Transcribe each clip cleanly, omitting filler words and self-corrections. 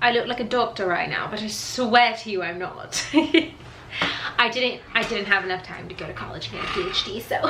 I look like a doctor right now, but I swear to you I'm not. I didn't have enough time to go to college and get a PhD, so.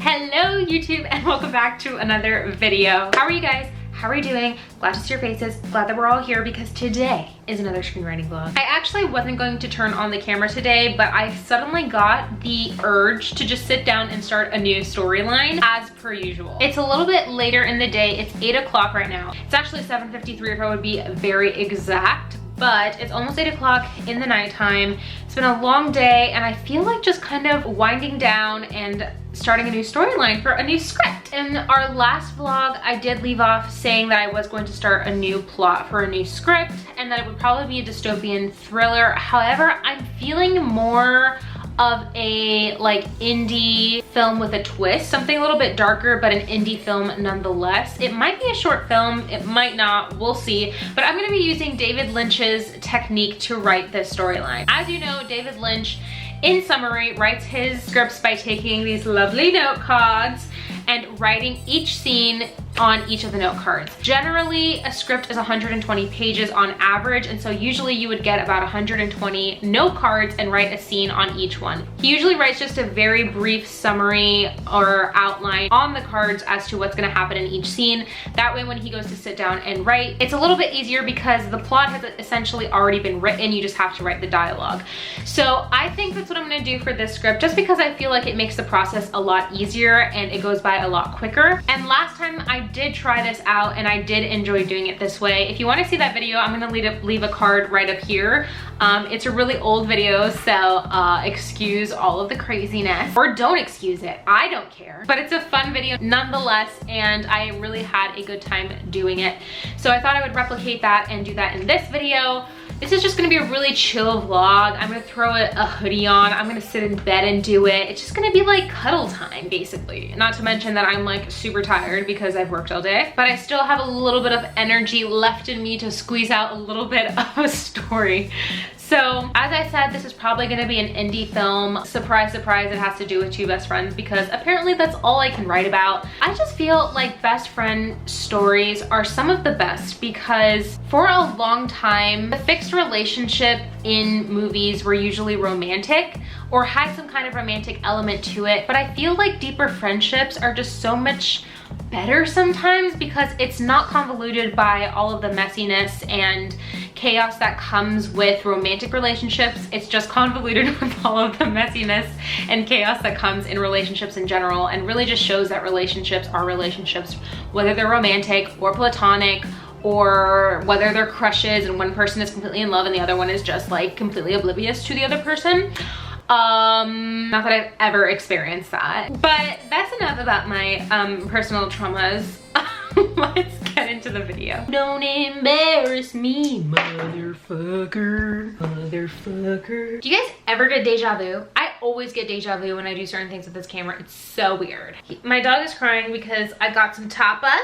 Hello YouTube, and welcome back to another video. How are you guys? How are you doing? Glad to see your faces. Glad that we're all here because today is another screenwriting vlog. I actually wasn't going to turn on the camera today, but I suddenly got the urge to just sit down and start a new storyline as per usual. It's a little bit later in the day. It's 8 o'clock right now. It's actually 7:53 if I would be very exact, but it's almost 8 o'clock in the nighttime. It's been a long day and I feel like just kind of winding down and starting a new storyline for a new script. In our last vlog, I did leave off saying that I was going to start a new plot for a new script and that it would probably be a dystopian thriller. However, I'm feeling more of a like indie film with a twist, something a little bit darker, but an indie film nonetheless. It might be a short film, it might not, we'll see. But I'm gonna be using David Lynch's technique to write this storyline. As you know, David Lynch, in summary, writes his scripts by taking these lovely note cards and writing each scene on each of the note cards. Generally, a script is 120 pages on average, and so usually you would get about 120 note cards and write a scene on each one. He usually writes just a very brief summary or outline on the cards as to what's gonna happen in each scene. That way when he goes to sit down and write, it's a little bit easier because the plot has essentially already been written, you just have to write the dialogue. So I think that's what I'm gonna do for this script, just because I feel like it makes the process a lot easier and it goes by a lot quicker. And last time I did try this out and I did enjoy doing it this way. If you want to see that video, I'm gonna leave a card right up here. It's a really old video, so excuse all of the craziness, or don't excuse it, I don't care. But it's a fun video nonetheless, and I really had a good time doing it. So I thought I would replicate that and do that in this video. This is just gonna be a really chill vlog. I'm gonna throw a hoodie on. I'm gonna sit in bed and do it. It's just gonna be like cuddle time, basically. Not to mention that I'm like super tired because I've worked all day, but I still have a little bit of energy left in me to squeeze out a little bit of a story. So, as I said, this is probably gonna be an indie film. Surprise, surprise, it has to do with two best friends because apparently that's all I can write about. I just feel like best friend stories are some of the best because for a long time, the fixed relationship in movies were usually romantic or had some kind of romantic element to it, but I feel like deeper friendships are just so much better sometimes because it's not convoluted by all of the messiness and chaos that comes with romantic relationships. It's just convoluted with all of the messiness and chaos that comes in relationships in general, and really just shows that relationships are relationships, whether they're romantic or platonic, or whether they're crushes and one person is completely in love and the other one is just like completely oblivious to the other person. Not that I've ever experienced that, but that's enough about my personal traumas. Let's get into the video. Don't embarrass me, motherfucker, motherfucker. Do you guys ever get deja vu? I always get deja vu when I do certain things with this camera. It's so weird. My dog is crying because I got some tapas.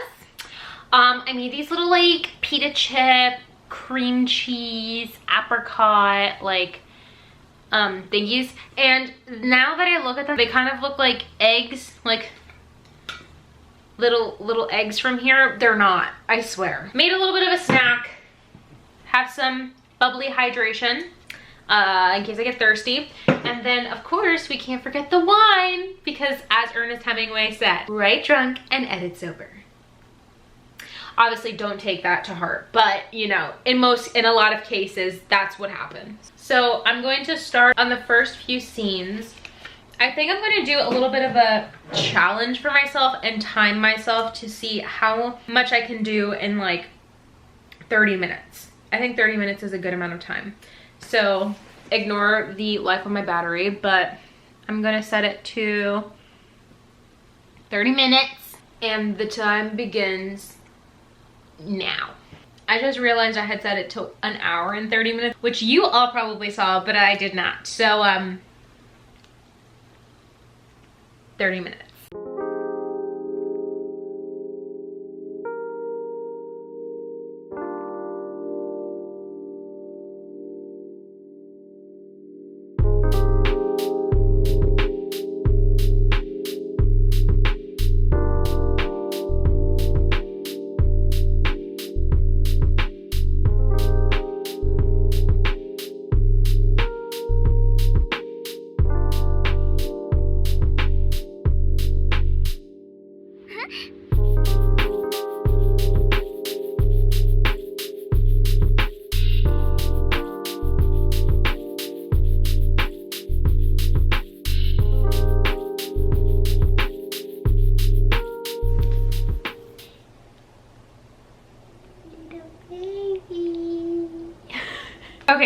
I made these little like pita chip, cream cheese, apricot, like thingies, and now that I look at them, they kind of look like eggs, like little eggs from here. They're not, I swear. Made a little bit of a snack, have some bubbly hydration in case I get thirsty, and then of course we can't forget the wine because, as Ernest Hemingway said, write drunk and edit sober. Obviously don't take that to heart, but you know, in a lot of cases, that's what happens. So I'm going to start on the first few scenes. I think I'm going to do a little bit of a challenge for myself and time myself to see how much I can do in like 30 minutes. I think 30 minutes is a good amount of time. So ignore the life of my battery, but I'm gonna set it to 30 minutes and the time begins now. I just realized I had set it to an hour and 30 minutes, which you all probably saw, but I did not. So 30 minutes. Okay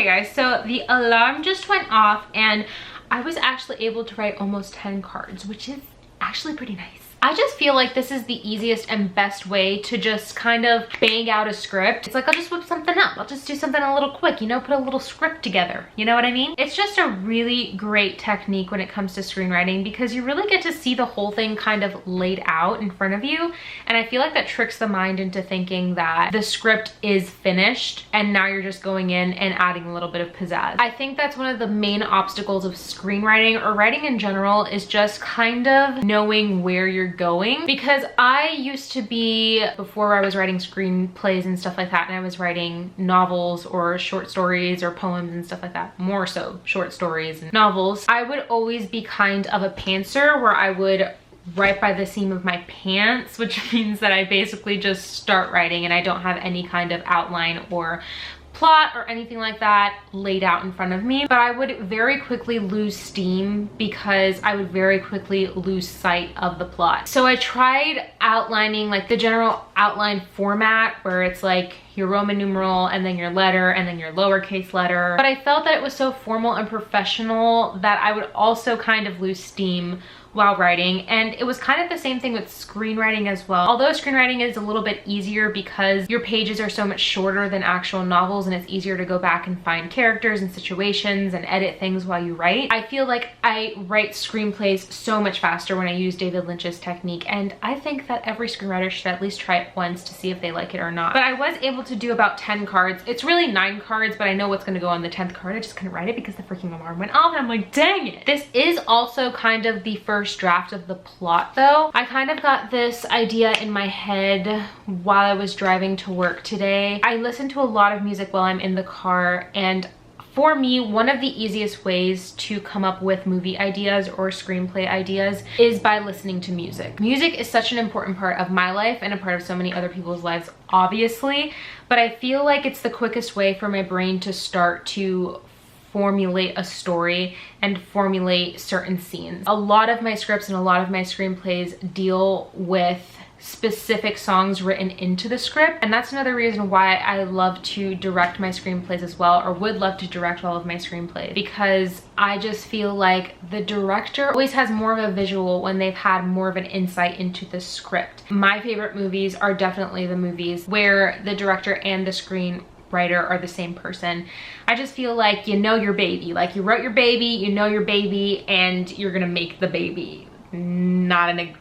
guys, so the alarm just went off and I was actually able to write almost 10 cards, which is actually pretty nice. I just feel like this is the easiest and best way to just kind of bang out a script. It's like, I'll just whip something up. I'll just do something a little quick, you know, put a little script together. You know what I mean? It's just a really great technique when it comes to screenwriting because you really get to see the whole thing kind of laid out in front of you. And I feel like that tricks the mind into thinking that the script is finished and now you're just going in and adding a little bit of pizzazz. I think that's one of the main obstacles of screenwriting or writing in general is just kind of knowing where you're going, because I used to be, before I was writing screenplays and stuff like that, and I was writing novels or short stories or poems and stuff like that, more so short stories and novels, I would always be kind of a pantser where I would write by the seam of my pants, which means that I basically just start writing and I don't have any kind of outline or plot or anything like that laid out in front of me. But I would very quickly lose steam because I would very quickly lose sight of the plot. So I tried outlining like the general outline format where it's like your Roman numeral and then your letter and then your lowercase letter. But I felt that it was so formal and professional that I would also kind of lose steam while writing. And it was kind of the same thing with screenwriting as well. Although screenwriting is a little bit easier because your pages are so much shorter than actual novels and it's easier to go back and find characters and situations and edit things while you write. I feel like I write screenplays so much faster when I use David Lynch's technique, and I think that every screenwriter should at least try it once to see if they like it or not. But I was able to do about 10 cards. It's really 9 cards, but I know what's gonna go on the 10th card. I just couldn't write it because the freaking alarm went off and I'm like, dang it. This is also kind of the first draft of the plot though. I kind of got this idea in my head while I was driving to work today. I listen to a lot of music while I'm in the car, and for me, one of the easiest ways to come up with movie ideas or screenplay ideas is by listening to music. Music is such an important part of my life and a part of so many other people's lives, obviously, but I feel like it's the quickest way for my brain to start to formulate a story and formulate certain scenes. A lot of my scripts and a lot of my screenplays deal with specific songs written into the script, and that's another reason why I love to direct my screenplays as well, or would love to direct all of my screenplays, because I just feel like the director always has more of a visual when they've had more of an insight into the script. My favorite movies are definitely the movies where the director and the screenwriter are the same person. I just feel like you know your baby, like you wrote your baby, you know your baby, and you're gonna make the baby, not in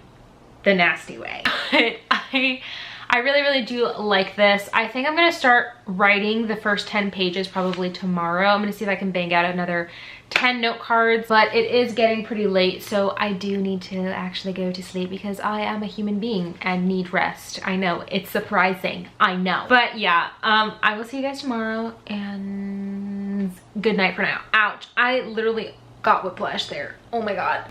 the nasty way. But I really do like this. I think I'm gonna start writing the first 10 pages probably tomorrow. I'm gonna see if I can bang out another 10 note cards, but it is getting pretty late, so I do need to actually go to sleep because I am a human being and need rest. I know, it's surprising, I know. But yeah, I will see you guys tomorrow, and good night for now. Ouch, I literally got whiplash there. Oh my God.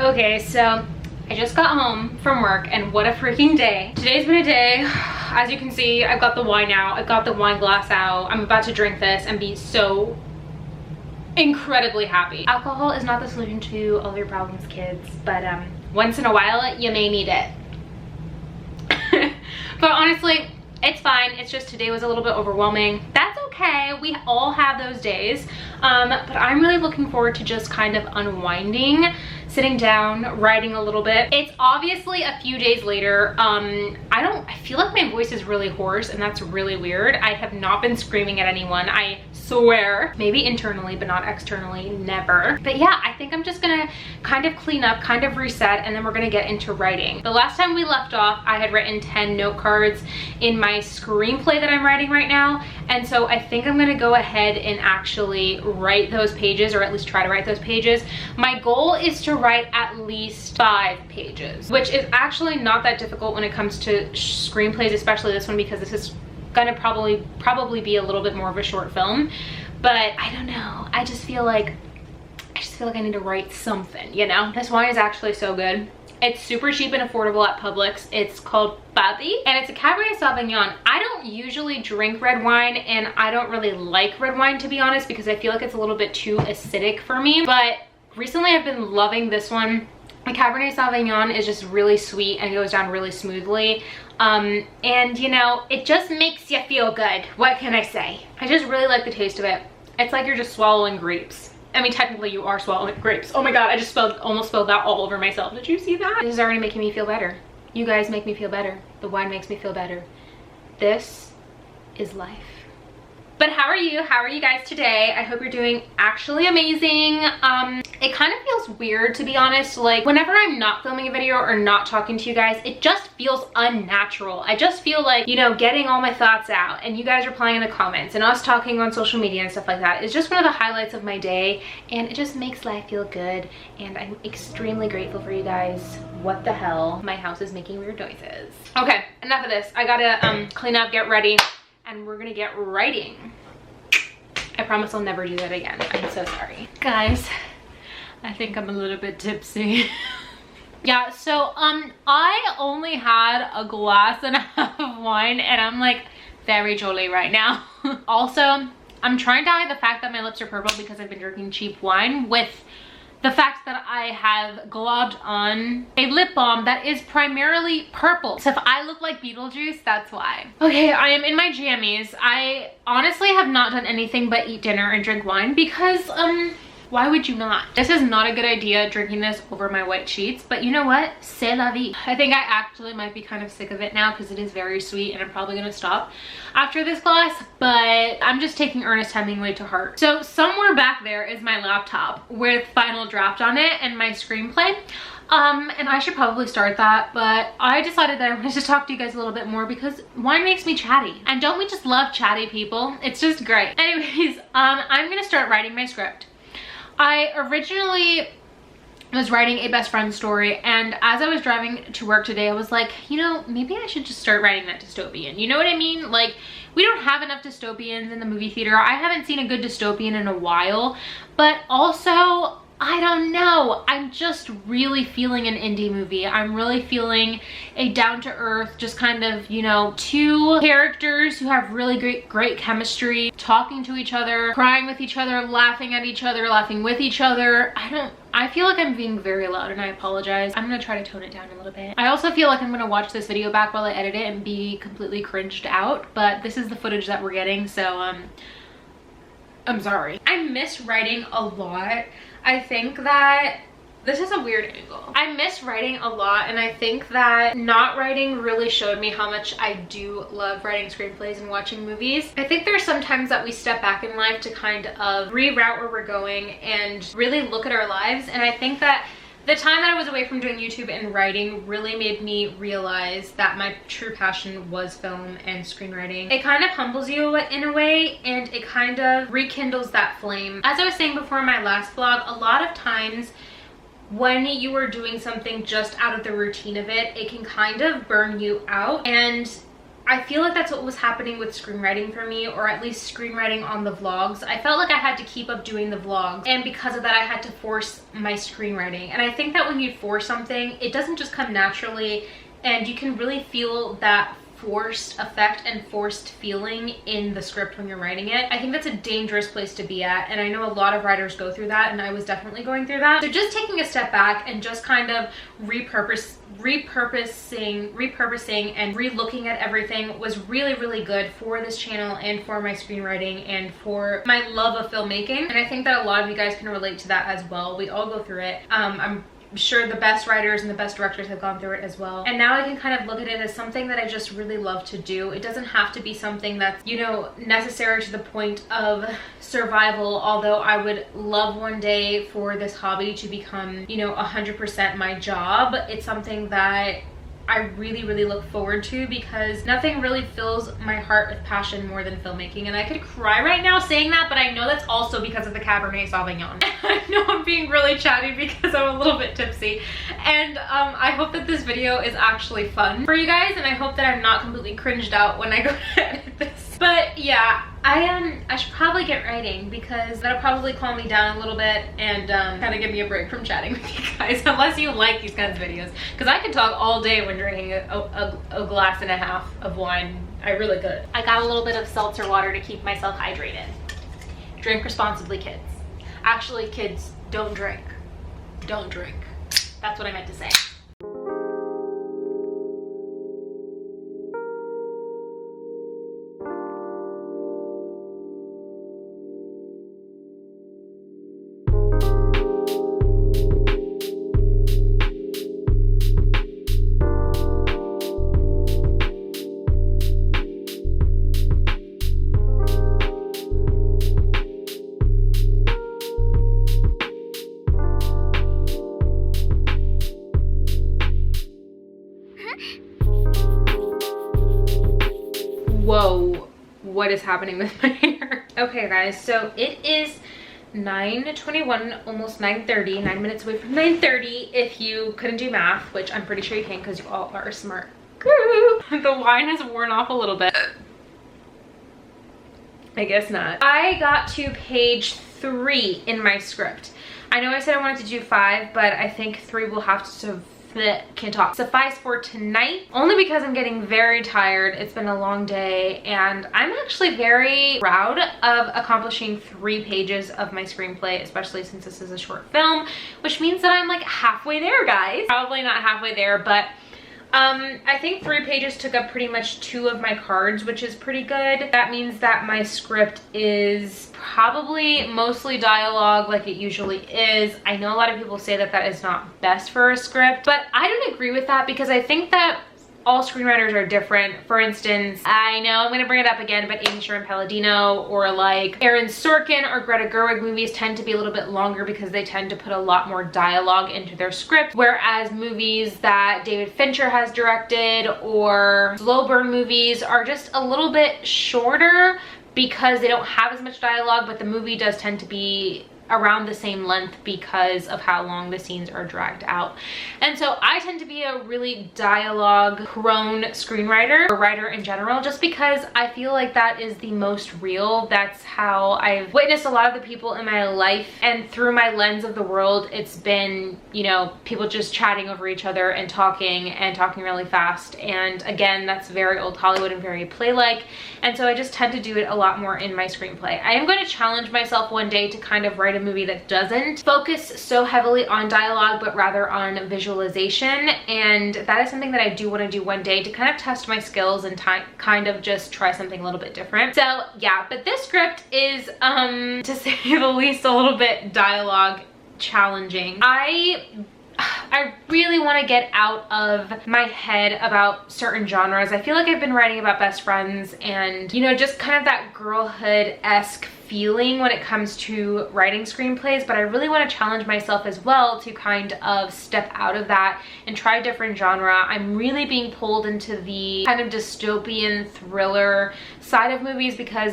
Okay, so I just got home from work and what a freaking day. Today's been a day. As you can see, I've got the wine out. I've got the wine glass out. I'm about to drink this and be so incredibly happy. Alcohol is not the solution to all of your problems, kids, but once in a while you may need it. But honestly, it's fine. It's just today was a little bit overwhelming. That's okay. We all have those days. But I'm really looking forward to just kind of unwinding, sitting down, writing a little bit. It's obviously a few days later. I feel like my voice is really hoarse, and that's really weird. I have not been screaming at anyone. I swear. Maybe internally, but not externally, never. But yeah, I think I'm just gonna kind of clean up, kind of reset, and then we're gonna get into writing. The last time we left off, I had written 10 note cards in my screenplay that I'm writing right now. And so I think I'm gonna go ahead and actually write those pages, or at least try to write those pages. My goal is to write at least 5 pages, which is actually not that difficult when it comes to screenplays, especially this one, because this is gonna probably be a little bit more of a short film. But I don't know, I just feel like I need to write something, you know? This wine is actually so good. It's super cheap and affordable at Publix. It's called Bobby, and it's a Cabernet Sauvignon. I don't usually drink red wine, and I don't really like red wine, to be honest, because I feel like it's a little bit too acidic for me. But recently I've been loving this one. The Cabernet Sauvignon is just really sweet and goes down really smoothly. And you know, it just makes you feel good. What can I say? I just really like the taste of it. It's like you're just swallowing grapes. I mean, technically you are swallowing grapes. Oh my god, I just almost spilled that all over myself. Did you see that? This is already making me feel better. You guys make me feel better. The wine makes me feel better. This is life. But how are you? How are you guys today? I hope you're doing actually amazing. It kind of feels weird, to be honest. Like, whenever I'm not filming a video or not talking to you guys, it just feels unnatural. I just feel like, you know, getting all my thoughts out and you guys replying in the comments and us talking on social media and stuff like that is just one of the highlights of my day, and it just makes life feel good, and I'm extremely grateful for you guys. What the hell? My house is making weird noises. Okay, enough of this. I gotta clean up, get ready, and we're gonna get writing. I promise I'll never do that again. I'm so sorry. Guys, I think I'm a little bit tipsy. Yeah, so I only had a glass and a half of wine, and I'm like very jolly right now. Also, I'm trying to hide the fact that my lips are purple because I've been drinking cheap wine with the fact that I have globbed on a lip balm that is primarily purple. So if I look like Beetlejuice, that's why. Okay, I am in my jammies. I honestly have not done anything but eat dinner and drink wine because, why would you not? This is not a good idea, drinking this over my white sheets, but you know what? C'est la vie. I think I actually might be kind of sick of it now because it is very sweet, and I'm probably gonna stop after this glass, but I'm just taking Ernest Hemingway to heart. So somewhere back there is my laptop with final draft on it and my screenplay. And I should probably start that, but I decided that I wanted to talk to you guys a little bit more because wine makes me chatty. And don't we just love chatty people? It's just great. Anyways, I'm gonna start writing my script. I originally was writing a best friend story, and as I was driving to work today, I was like, you know, maybe I should just start writing that dystopian. You know what I mean? Like, we don't have enough dystopians in the movie theater. I haven't seen a good dystopian in a while, but also, I don't know, I'm just really feeling an indie movie. I'm really feeling a down-to-earth, just kind of, you know, 2 characters who have really great chemistry, talking to each other, crying with each other, laughing at each other, laughing with each other. I feel like I'm being very loud, and I apologize. I'm gonna try to tone it down a little bit. I also feel like I'm gonna watch this video back while I edit it and be completely cringed out, but this is the footage that we're getting, so I'm sorry. I miss writing a lot. I think that this is a weird angle. I miss writing a lot, and I think that not writing really showed me how much I do love writing screenplays and watching movies. I think there's some times that we step back in life to kind of reroute where we're going and really look at our lives, and I think that the time that I was away from doing YouTube and writing really made me realize that my true passion was film and screenwriting. It kind of humbles you in a way, and it kind of rekindles that flame. As I was saying before in my last vlog, a lot of times when you are doing something just out of the routine of it, it can kind of burn you out, and I feel like that's what was happening with screenwriting for me, or at least screenwriting on the vlogs. I felt like I had to keep up doing the vlogs, and because of that I had to force my screenwriting. And I think that when you force something, it doesn't just come naturally, and you can really feel that forced effect and forced feeling in the script when you're writing it. I think that's a dangerous place to be at, and I know a lot of writers go through that, and I was definitely going through that. So just taking a step back and just kind of repurposing and re-looking at everything was really good for this channel and for my screenwriting and for my love of filmmaking. And I think that a lot of you guys can relate to that as well. We all go through it. I'm sure the best writers and the best directors have gone through it as well. And now I can kind of look at it as something that I just really love to do. It doesn't have to be something that's, you know, necessary to the point of survival, although I would love one day for this hobby to become, you know, 100% my job. It's something that I really, really look forward to because nothing really fills my heart with passion more than filmmaking. And I could cry right now saying that, but I know that's also because of the Cabernet Sauvignon. I know I'm being really chatty because I'm a little bit tipsy. And I hope that this video is actually fun for you guys, and I hope that I'm not completely cringed out when I go to edit this. But yeah, I should probably get writing because that'll probably calm me down a little bit and kind of give me a break from chatting with you guys, unless you like these kinds of videos, because I could talk all day when drinking a glass and a half of wine. I really could. I got a little bit of seltzer water to keep myself hydrated. Drink responsibly, kids. Actually, kids, don't drink. Don't drink. That's what I meant to say. Whoa, what is happening with my hair? Okay guys, so it is 9:21, almost 9:30, 9 minutes away from 9:30 if you couldn't do math, which I'm pretty sure you can because you all are smart. The wine has worn off a little bit. I guess not. I got to page 3 in my script. I know I said I wanted to do 5, but I think 3 will have to can't talk. Suffice for tonight, only because I'm getting very tired. It's been a long day and I'm actually very proud of accomplishing 3 pages of my screenplay, especially since this is a short film, which means that I'm like halfway there, guys. Probably not halfway there, but I think 3 pages took up pretty much 2 of my cards, which is pretty good. That means that my script is probably mostly dialogue like it usually is. I know a lot of people say that that is not best for a script, but I don't agree with that because I think that all screenwriters are different. For instance, I know I'm gonna bring it up again, but Amy Sherman-Palladino or like Aaron Sorkin or Greta Gerwig movies tend to be a little bit longer because they tend to put a lot more dialogue into their script, whereas movies that David Fincher has directed or slow burn movies are just a little bit shorter because they don't have as much dialogue, but the movie does tend to be around the same length because of how long the scenes are dragged out. And so I tend to be a really dialogue prone screenwriter or writer in general, just because I feel like that is the most real. That's how I've witnessed a lot of the people in my life, and through my lens of the world, it's been, you know, people just chatting over each other and talking really fast. And again, that's very old Hollywood and very play-like. And so I just tend to do it a lot more in my screenplay. I am going to challenge myself one day to kind of write a movie that doesn't focus so heavily on dialogue, but rather on visualization. And that is something that I do want to do one day to kind of test my skills and kind of just try something a little bit different. So yeah, but this script is, to say the least, a little bit dialogue challenging. I really want to get out of my head about certain genres. I feel like I've been writing about best friends and, you know, just kind of that girlhood-esque feeling when it comes to writing screenplays, but I really want to challenge myself as well to kind of step out of that and try a different genre. I'm really being pulled into the kind of dystopian thriller side of movies because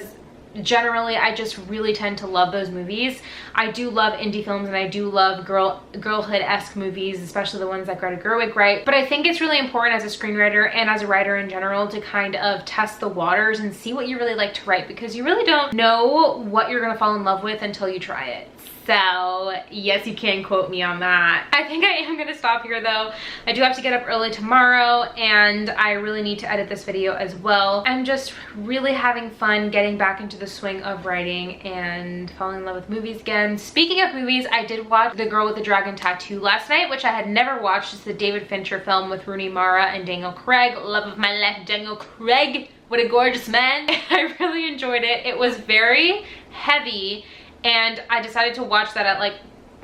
generally I just really tend to love those movies. I do love indie films and I do love girlhood-esque movies, especially the ones that Greta Gerwig write. But I think it's really important as a screenwriter and as a writer in general to kind of test the waters and see what you really like to write, because you really don't know what you're gonna fall in love with until you try it. So yes, you can quote me on that. I think I am gonna stop here though. I do have to get up early tomorrow and I really need to edit this video as well. I'm just really having fun getting back into the swing of writing and falling in love with movies again. Speaking of movies, I did watch The Girl with the Dragon Tattoo last night, which I had never watched. It's the David Fincher film with Rooney Mara and Daniel Craig. Love of my life, Daniel Craig. What a gorgeous man. I really enjoyed it. It was very heavy, and I decided to watch that at like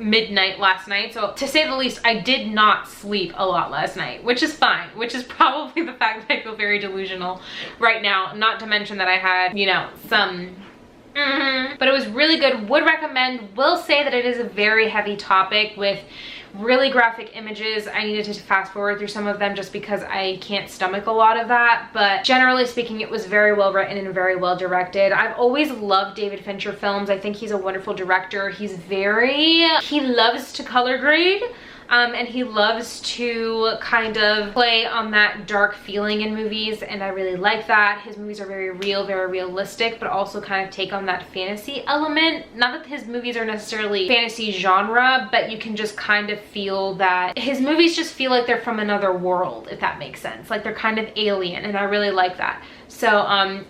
midnight last night. So to say the least, I did not sleep a lot last night, which is fine, which is probably the fact that I feel very delusional right now. Not to mention that I had, you know, some but it was really good. Would recommend. Will say that it is a very heavy topic with really graphic images. I needed to fast forward through some of them just because I can't stomach a lot of that, but generally speaking, it was very well written and very well directed. I've always loved David Fincher films. I think he's a wonderful director. He loves to color grade. And he loves to kind of play on that dark feeling in movies, and I really like that. His movies are very real, very realistic, but also kind of take on that fantasy element. Not that his movies are necessarily fantasy genre, but you can just kind of feel that his movies just feel like they're from another world, if that makes sense. Like they're kind of alien, and I really like that. So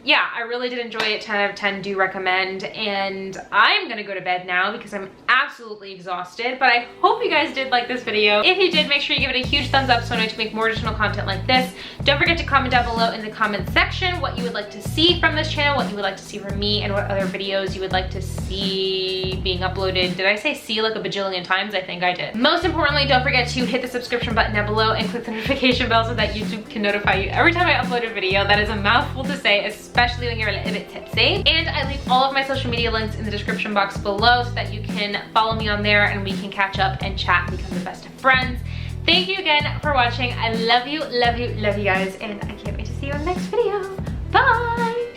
yeah, I really did enjoy it. 10 out of 10, do recommend. And I'm gonna go to bed now because I'm absolutely exhausted, but I hope you guys did like this video. If you did, make sure you give it a huge thumbs up so I know to make more additional content like this. Don't forget to comment down below in the comment section what you would like to see from this channel, what you would like to see from me, and what other videos you would like to see being uploaded. Did I say see like a bajillion times? I think I did. Most importantly, don't forget to hit the subscription button down below and click the notification bell so that YouTube can notify you every time I upload a video. That is a mouthful to say, especially when you're a little bit tipsy. And I leave all of my social media links in the description box below so that you can follow me on there and we can catch up and chat and become the best of friends. Thank you again for watching. I love you, love you, love you guys, and I can't wait to see you in the next video. Bye!